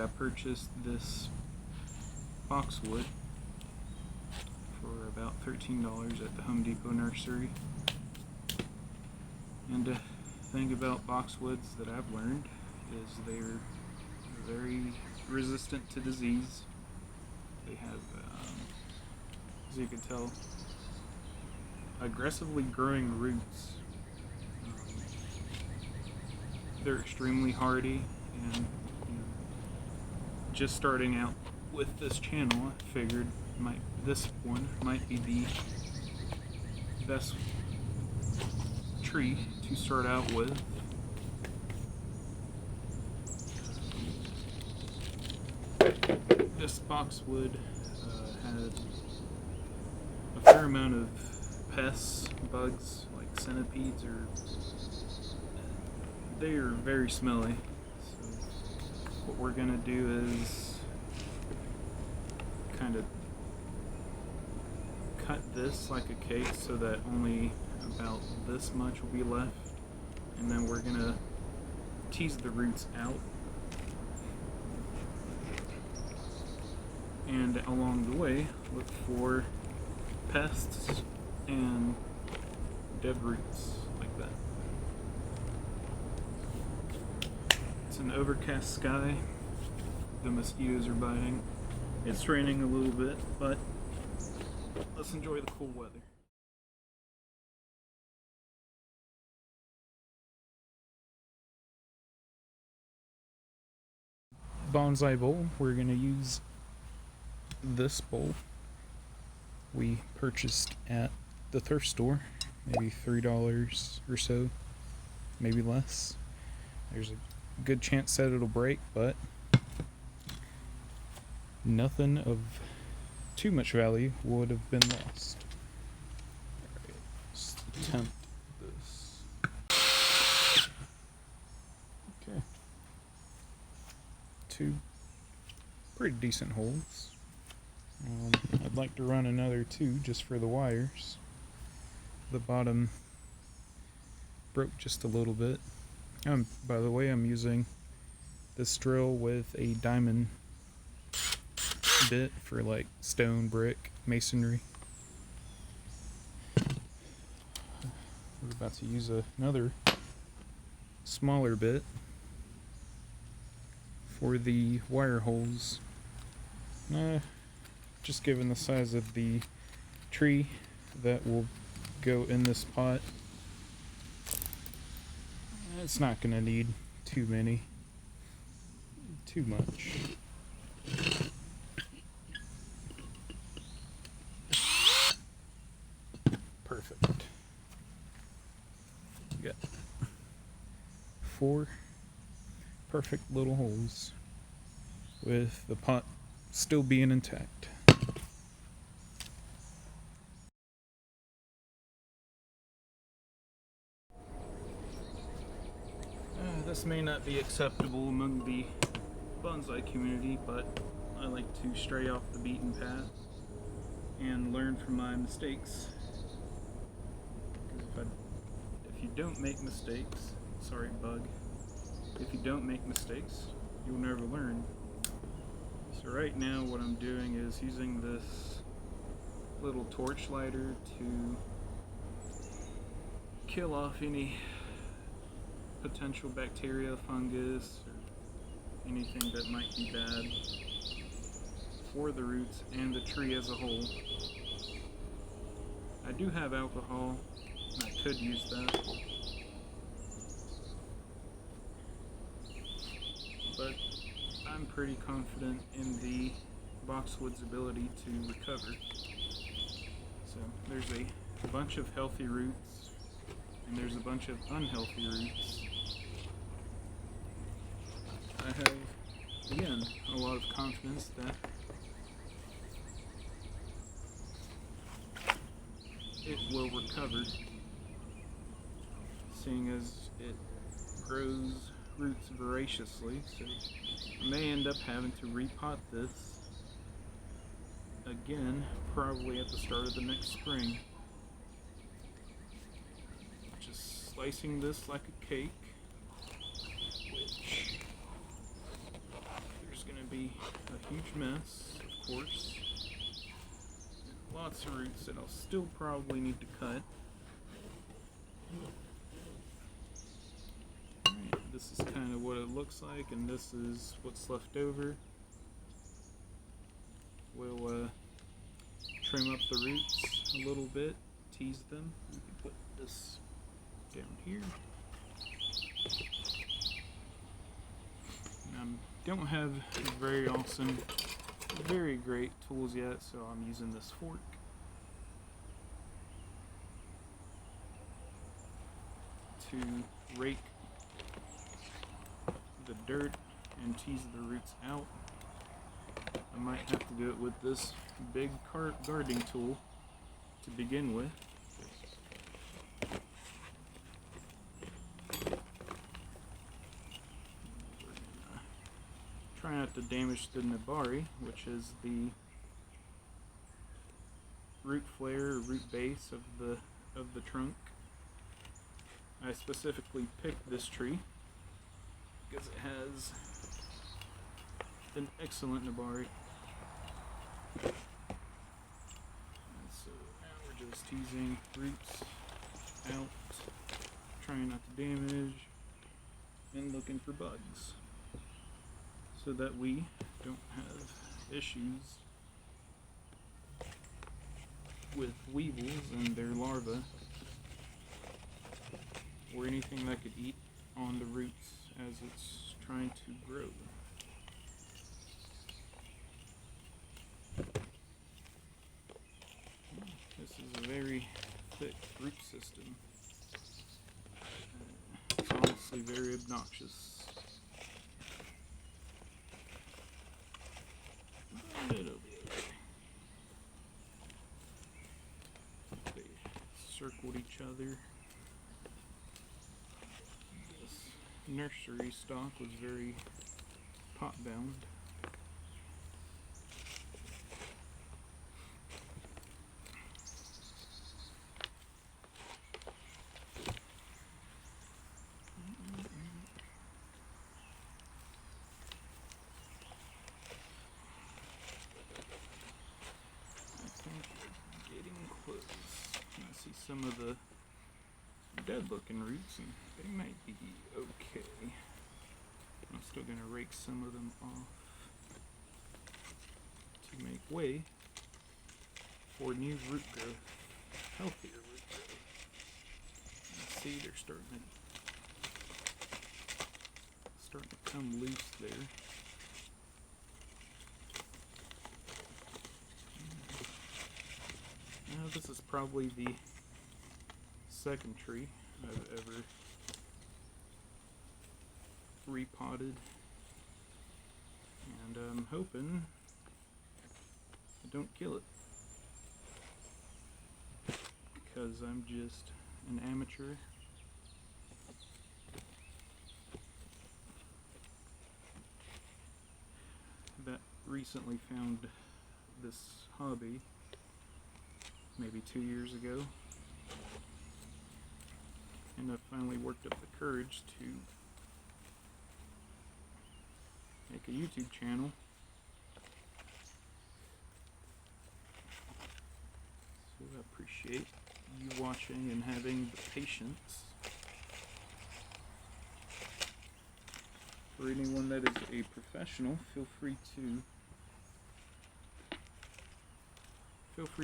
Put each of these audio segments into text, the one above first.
I purchased this boxwood for about $13 at the Home Depot Nursery. And the thing about boxwoods that I've learned is they're very resistant to disease. They have, as you can tell, aggressively growing roots. They're extremely hardy, and just starting out with this channel, I figured this one might be the best tree to start out with. This boxwood had a fair amount of pests, bugs like centipedes, they are very smelly. So what we're gonna do is kind of cut this like a cake so that only about this much will be left, and then we're gonna tease the roots out, and along the way look for pests and dead roots like that. It's an overcast sky, the mosquitoes are biting, it's raining a little bit, but let's enjoy the cool weather. Bonsai bowl, we're going to use this bowl we purchased at the thrift store, maybe $3 or so, maybe less. There's a good chance that it'll break, but nothing of too much value would have been lost. Alright, let's attempt this. Okay. 2 pretty decent holes. I'd like to run another 2 just for the wires. The bottom broke just a little bit. By the way, I'm using this drill with a diamond bit for like stone, brick, masonry. We're about to use another smaller bit for the wire holes. Just given the size of the tree that will go in this pot, it's not going to need too much. Perfect. We got 4 perfect little holes with the pot still being intact. This may not be acceptable among the bonsai community, but I like to stray off the beaten path and learn from my mistakes. Because if you don't make mistakes, sorry bug, if you don't make mistakes, you'll never learn. So right now what I'm doing is using this little torch lighter to kill off any potential bacteria, fungus, or anything that might be bad for the roots and the tree as a whole. I do have alcohol, and I could use that, but I'm pretty confident in the boxwood's ability to recover. So there's a bunch of healthy roots, and there's a bunch of unhealthy roots. I have, again, a lot of confidence that it will recover, seeing as it grows roots voraciously. So I may end up having to repot this again, probably at the start of the next spring. Just slicing this like a cake, which there's going to be a huge mess, of course. And lots of roots that I'll still probably need to cut. Alright, this is kind of what it looks like, and this is what's left over. We'll trim up the roots a little bit, tease them. We can put this down here. Don't have very awesome, very great tools yet, so I'm using this fork. To rake the dirt and tease the roots out. I might have to do it with this big gardening tool to begin with. Try not to damage the nabari, which is the root flare or root base of the trunk. I specifically picked this tree because it has an excellent nabari. And so now we're just teasing roots out, trying not to damage, and looking for bugs, so that we don't have issues with weevils and their larvae, or anything that could eat on the roots as it's trying to grow. This is a very thick root system. It's honestly very obnoxious. It'll be okay. They circled each other. This nursery stock was very pot bound. Some of the dead looking roots, and they might be okay. I'm still going to rake some of them off to make way for new root growth, healthier root growth. You see they're starting to come loose there. Now this is probably the second tree I've ever repotted, and I'm hoping I don't kill it, because I'm just an amateur. That recently found this hobby maybe 2 years ago. And I finally worked up the courage to make a YouTube channel. So I appreciate you watching and having the patience. For anyone that is a professional, feel free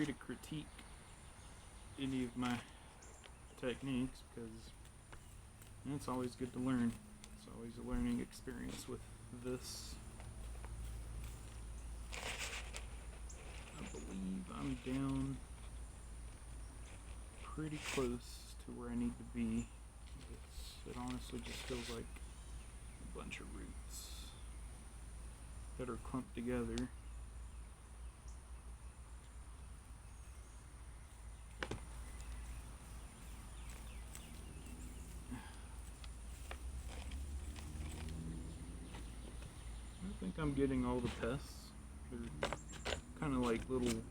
to critique any of my techniques, because it's always good to learn. It's always a learning experience with this. I believe I'm down pretty close to where I need to be. It honestly just feels like a bunch of roots that are clumped together. I think I'm getting all the pests. They're kind of like little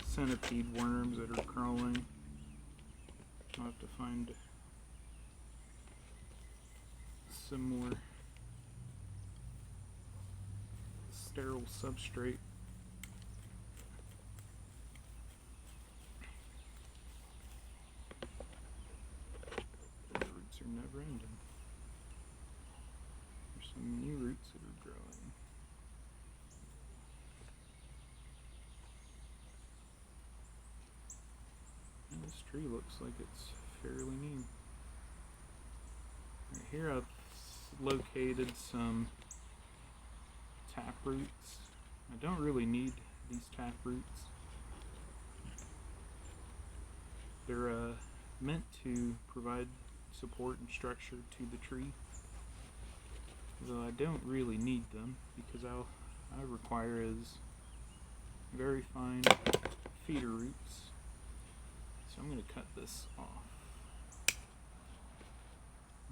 centipede worms that are crawling. I'll have to find some more sterile substrate. The roots are never ending. There's some new roots that are growing. And this tree looks like it's fairly new. Right here I've located some tap roots. I don't really need these tap roots. They're meant to provide support and structure to the tree, though I don't really need them because all I require is very fine feeder roots. So I'm going to cut this off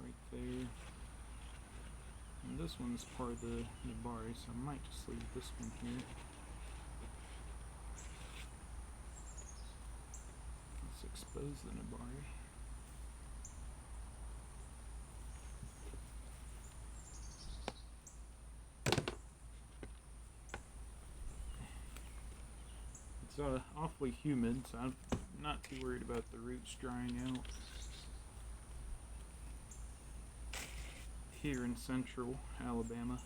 right there. And this one's part of the nebari, so I might just leave this one here. Let's expose the nebari. It's awfully humid, so I'm not too worried about the roots drying out. Here in central Alabama,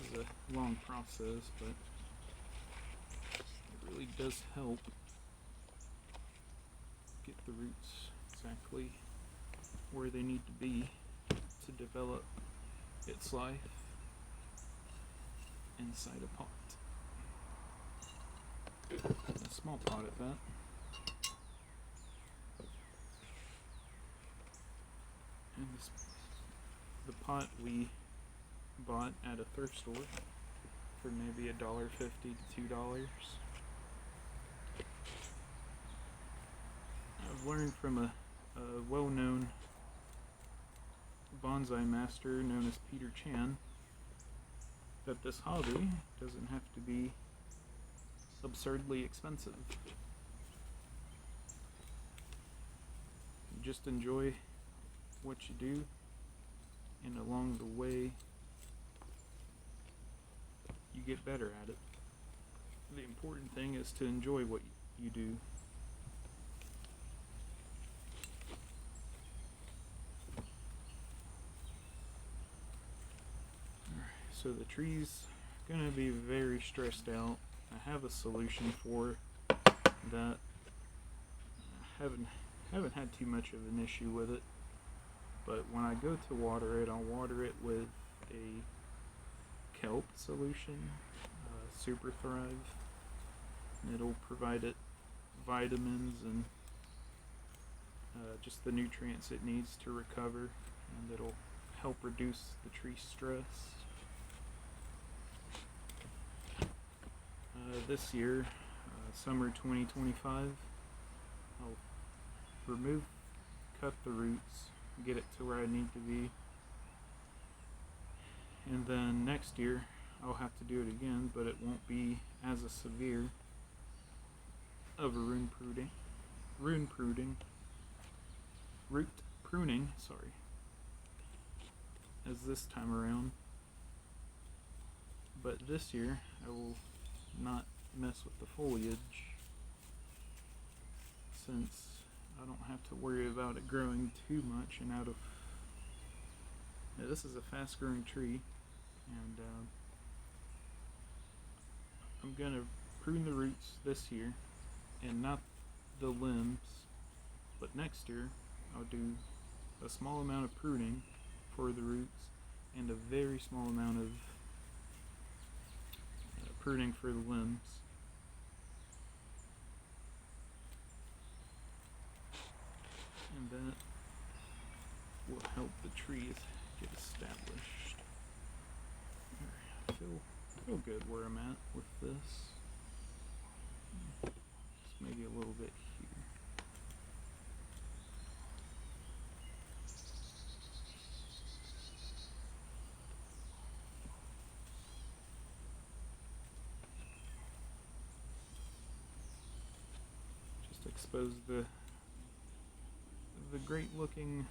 it's a long process, but it really does help get the roots exactly where they need to be to develop its life inside a pot. A small pot at that. And the pot we bought at a thrift store for maybe $1.50 to $2. I've learned from a well-known bonsai master known as Peter Chan that this hobby doesn't have to be absurdly expensive. You just enjoy what you do, and along the way you get better at it. The important thing is to enjoy what you do. So the tree's gonna be very stressed out. I have a solution for that. I haven't had too much of an issue with it, but when I go to water it, I'll water it with a kelp solution, Super Thrive, and it'll provide it vitamins and just the nutrients it needs to recover, and it'll help reduce the tree stress. This year, summer 2025, I'll cut the roots, get it to where I need to be, and then next year I'll have to do it again, but it won't be as a severe of a root pruning, as this time around. But this year I will not mess with the foliage, since I don't have to worry about it growing too much and out of. Now, this is a fast growing tree, and I'm gonna prune the roots this year and not the limbs, but next year I'll do a small amount of pruning for the roots and a very small amount of pruning for the limbs. And that will help the trees get established. I feel good where I'm at with this. Just maybe a little bit here. Expose the the great looking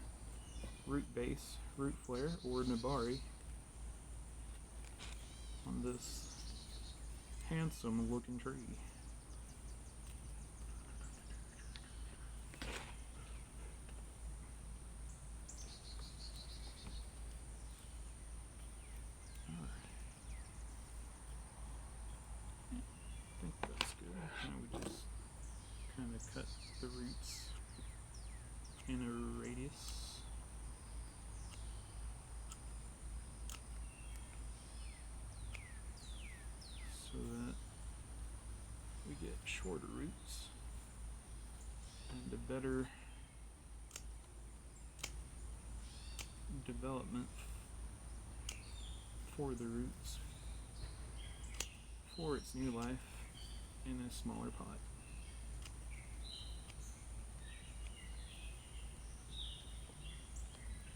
root base, root flare, or nabari on this handsome looking tree. I think that's good. Now we just kind of cut the roots in a radius. So that we get shorter roots and a better development for the roots for its new life in a smaller pot.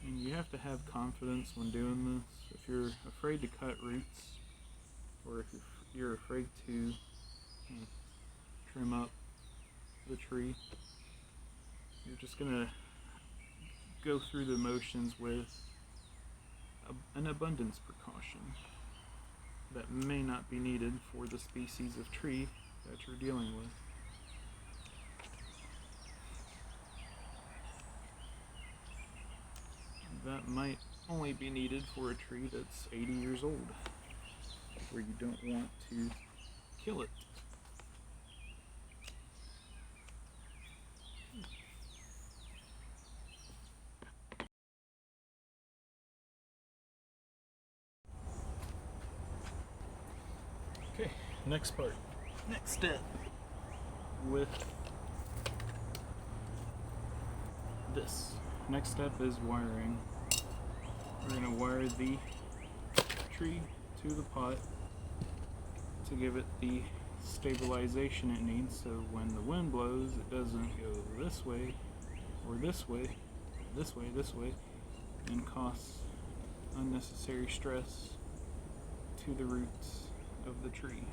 And you have to have confidence when doing this. If you're afraid to cut roots, or if you're afraid to trim up the tree, you're just gonna go through the motions with an abundance precaution that may not be needed for the species of tree that you're dealing with. That might only be needed for a tree that's 80 years old, where you don't want to kill it. Okay, next part. Next step with this. Next step is wiring. We're going to wire the tree to the pot to give it the stabilization it needs, so when the wind blows it doesn't go this way or this way, this way, this way, and cause unnecessary stress to the roots of the tree.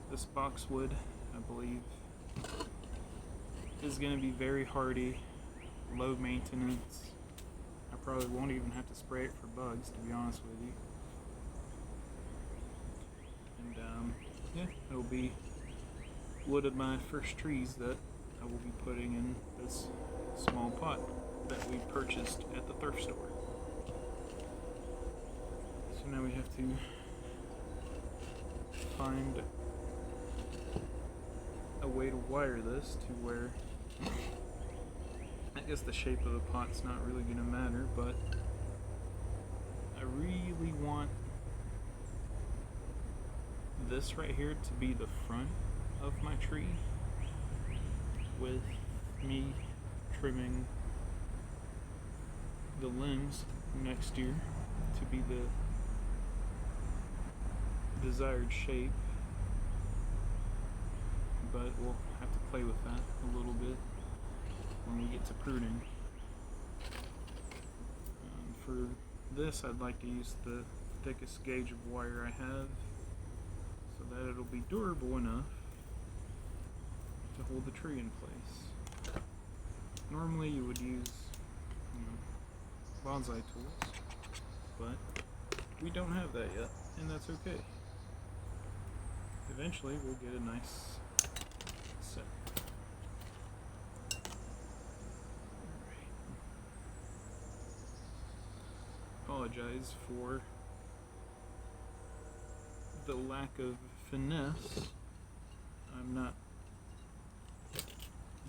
This boxwood, I believe, is going to be very hardy, low maintenance. I probably won't even have to spray it for bugs, to be honest with you. And yeah, it'll be one of my first trees that I will be putting in this small pot that we purchased at the thrift store. So now we have to find a way to wire this to where, I guess the shape of the pot's not really going to matter, but I really want this right here to be the front of my tree, with me trimming the limbs next year to be the desired shape, but we'll have to play with that a little bit when we get to pruning. For this, I'd like to use the thickest gauge of wire I have so that it'll be durable enough to hold the tree in place. Normally you would use bonsai tools, but we don't have that yet, and that's okay. Eventually we'll get a nice set. Apologize for the lack of finesse. I'm not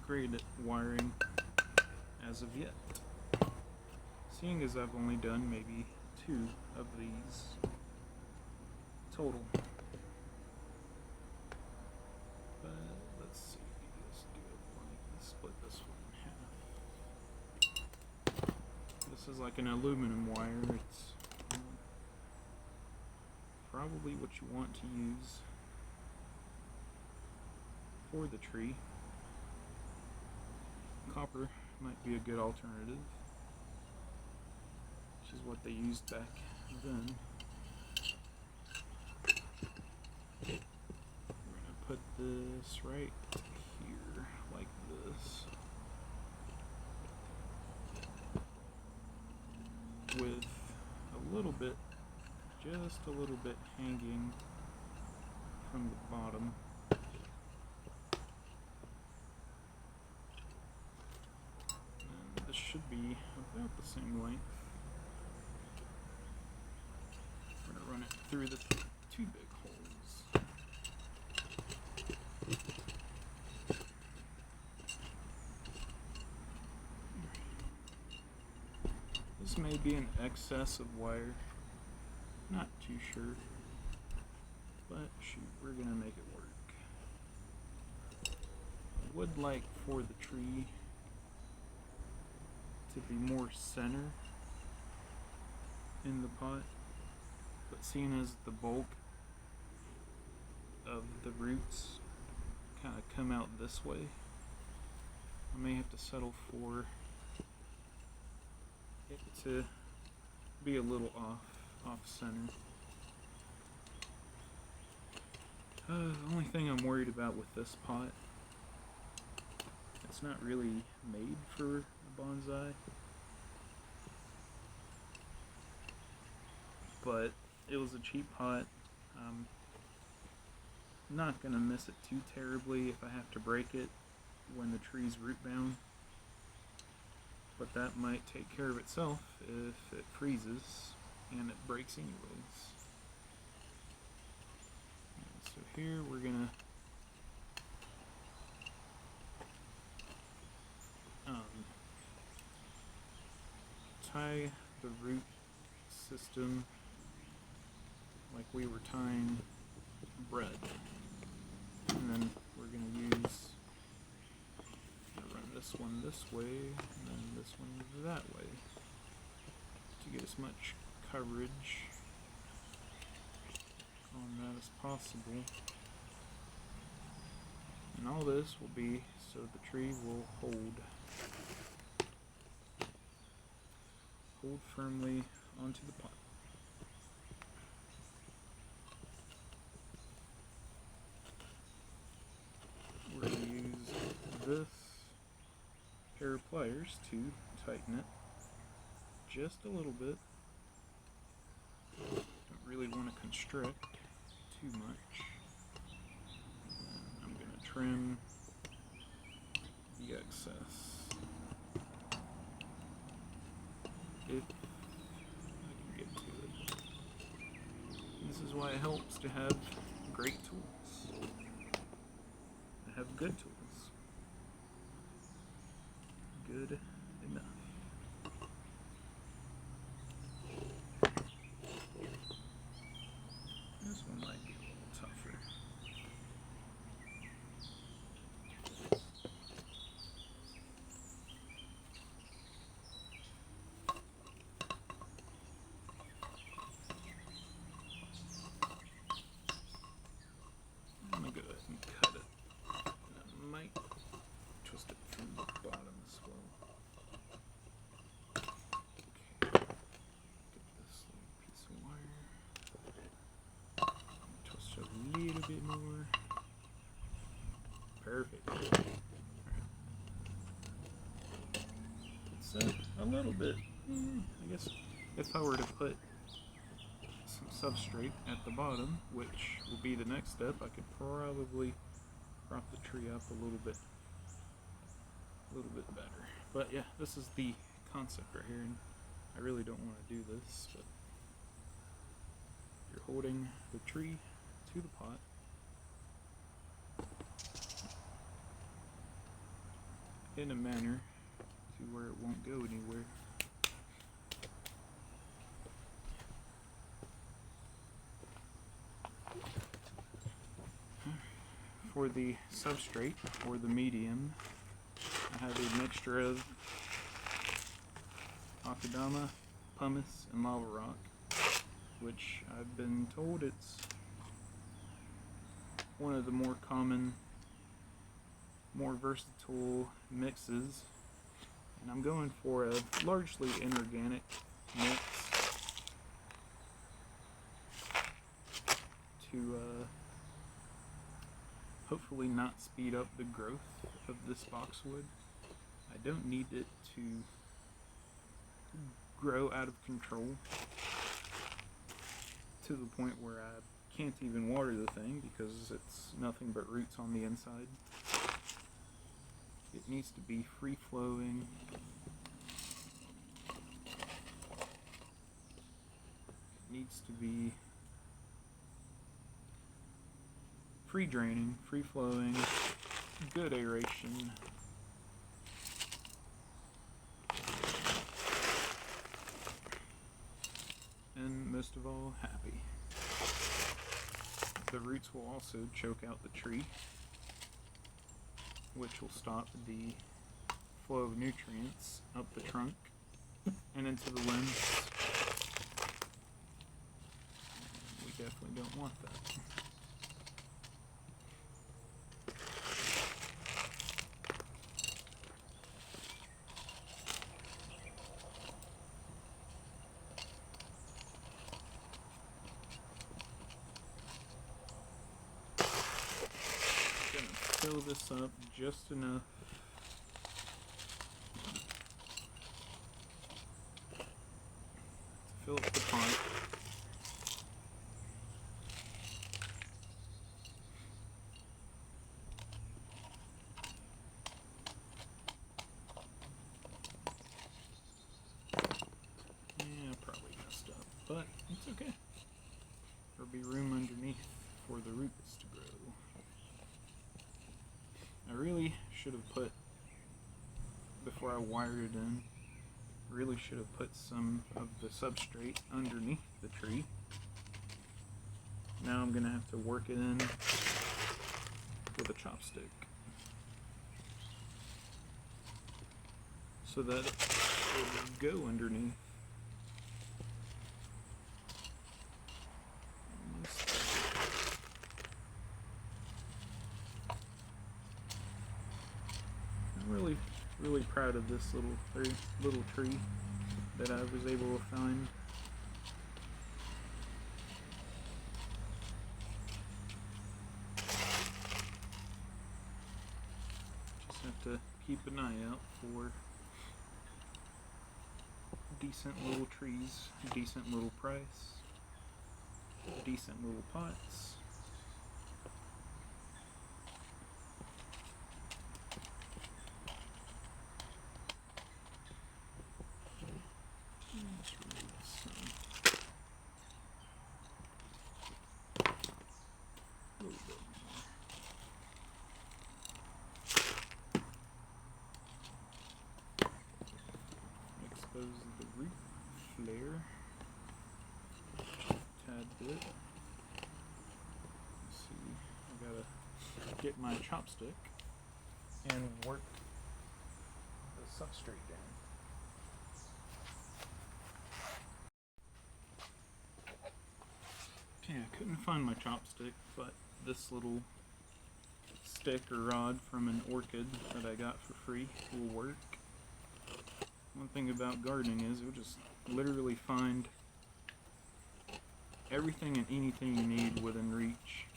great at wiring as of yet, seeing as I've only done maybe 2 of these total. But let's see, let's do it like, let's split this one in half. This is like an aluminum wire. It's probably what you want to use for the tree. Copper might be a good alternative, which is what they used back then. We're going to put this right here, like this, with a little bit, just a little bit hanging from the bottom. And this should be about the same length. We're going to run it through the two big holes. This may be an excess of wire, not too sure, but shoot, we're going to make it work. I would like for the tree to be more center in the pot, but seeing as the bulk of the roots kind of come out this way, I may have to settle for it to be a little off center. The only thing I'm worried about with this pot, it's not really made for a bonsai, but it was a cheap pot. I'm not gonna miss it too terribly if I have to break it when the tree's root bound, but that might take care of itself if it freezes and it breaks anyways. So here we're gonna tie the root system like we were tying bread, and then we're gonna run this one this way and then this one that way to get as much coverage on that as possible. And all this will be so the tree will hold firmly onto the pot. We're going to use this pair of pliers to tighten it just a little bit. Don't really want to constrict too much. And I'm going to trim the excess if I can get to it. This is why it helps to have great tools, to have good tools. Good enough. This one might be a little tougher. I'm gonna go ahead and cut it. And I might twist it from the bottom as well. Okay. Get this little piece of wire. Twist it a little bit more. Perfect. Alright. It's a little bit, I guess, if I were to put some substrate at the bottom, which will be the next step, I could probably prop the tree up a little bit better. But yeah, this is the concept right here, and I really don't want to do this, but you're holding the tree to the pot. In a manner to where it won't go anywhere. For the substrate, or the medium, I have a mixture of akadama, pumice, and lava rock, which I've been told it's one of the more common, more versatile mixes, and I'm going for a largely inorganic mix to hopefully not speed up the growth of this boxwood. I don't need it to grow out of control to the point where I can't even water the thing because it's nothing but roots on the inside. It needs to be free flowing. It needs to be free draining, free flowing, good aeration. And most of all, happy. The roots will also choke out the tree, which will stop the flow of nutrients up the trunk and into the limbs. We definitely don't want that. Fill this up just enough to fill up the pot. Yeah, probably messed up, but it's okay. There'll be room underneath for the roots to grow. I really should have put, before I wired it in, really should have put some of the substrate underneath the tree. Now I'm going to have to work it in with a chopstick so that it will go underneath. I'm really proud of this little tree that I was able to find. Just have to keep an eye out for decent little trees, decent little price, decent little pots. Expose the root flare just a tad bit. Let's see, I gotta get my chopstick and work the substrate down. Okay, I couldn't find my chopstick, but this little stick or rod from an orchid that I got for free will work. One thing about gardening is you'll just literally find everything and anything you need within reach.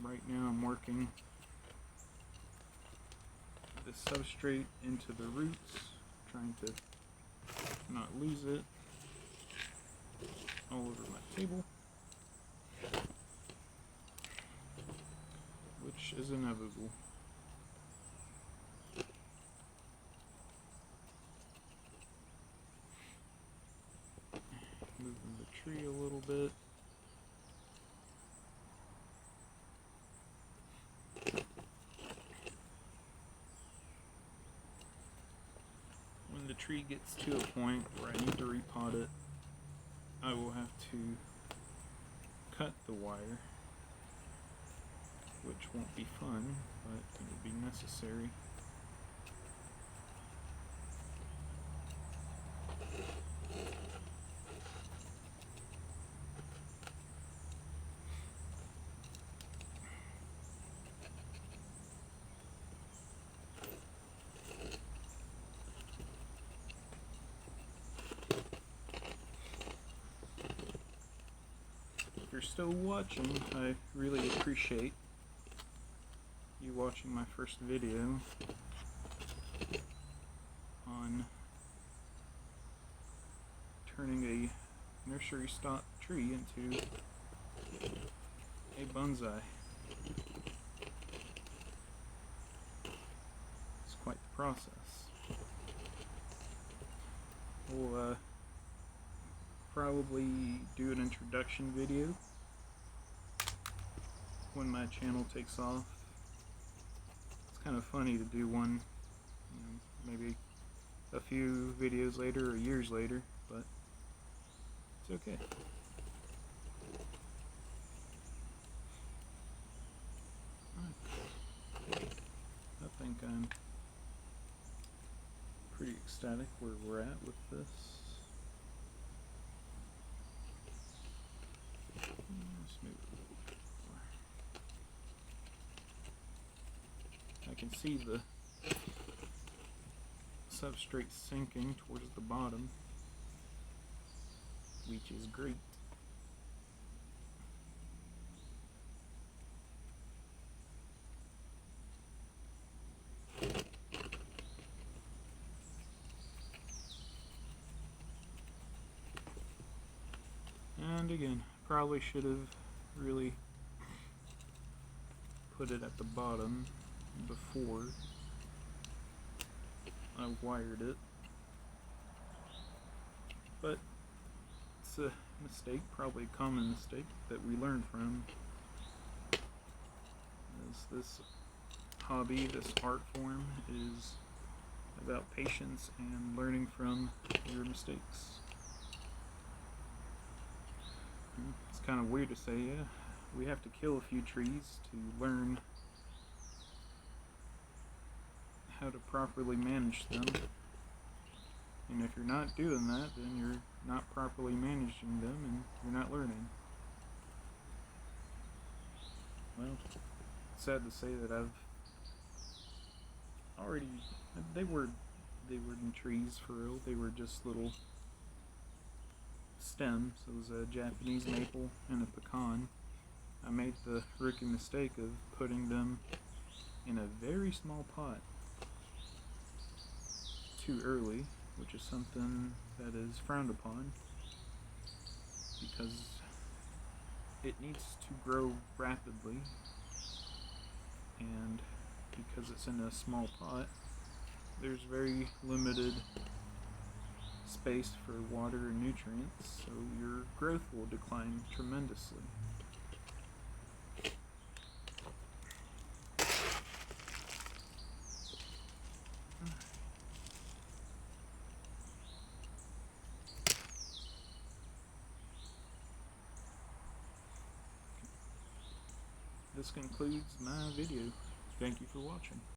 Right now I'm working the substrate into the roots, trying to not lose it all over my table, which is inevitable. Moving the tree a little bit. When the tree gets to a point where I need to repot it, I will have to cut the wire, which won't be fun, but it will be necessary. you're still watching, I really appreciate you watching my first video on turning a nursery stock tree into a bonsai. It's quite the process. We'll probably do an introduction video when my channel takes off. It's kind of funny to do one, maybe a few videos later or years later, but it's okay. I think I'm pretty ecstatic where we're at with this. Let's move it a little bit more. I can see the substrate sinking towards the bottom, which is great. And again, probably should have really put it at the bottom before I wired it, but it's a mistake, probably a common mistake that we learn from. As this hobby, this art form, is about patience and learning from your mistakes. It's kind of weird to say, yeah, we have to kill a few trees to learn how to properly manage them. And if you're not doing that, then you're not properly managing them and you're not learning. Well, it's sad to say that I've already, they weren't trees for real, they were just little stems. It was a Japanese maple and a pecan. I made the rookie mistake of putting them in a very small pot too early, which is something that is frowned upon because it needs to grow rapidly, and because it's in a small pot, there's very limited space for water and nutrients, so your growth will decline tremendously. This concludes my video. Thank you for watching.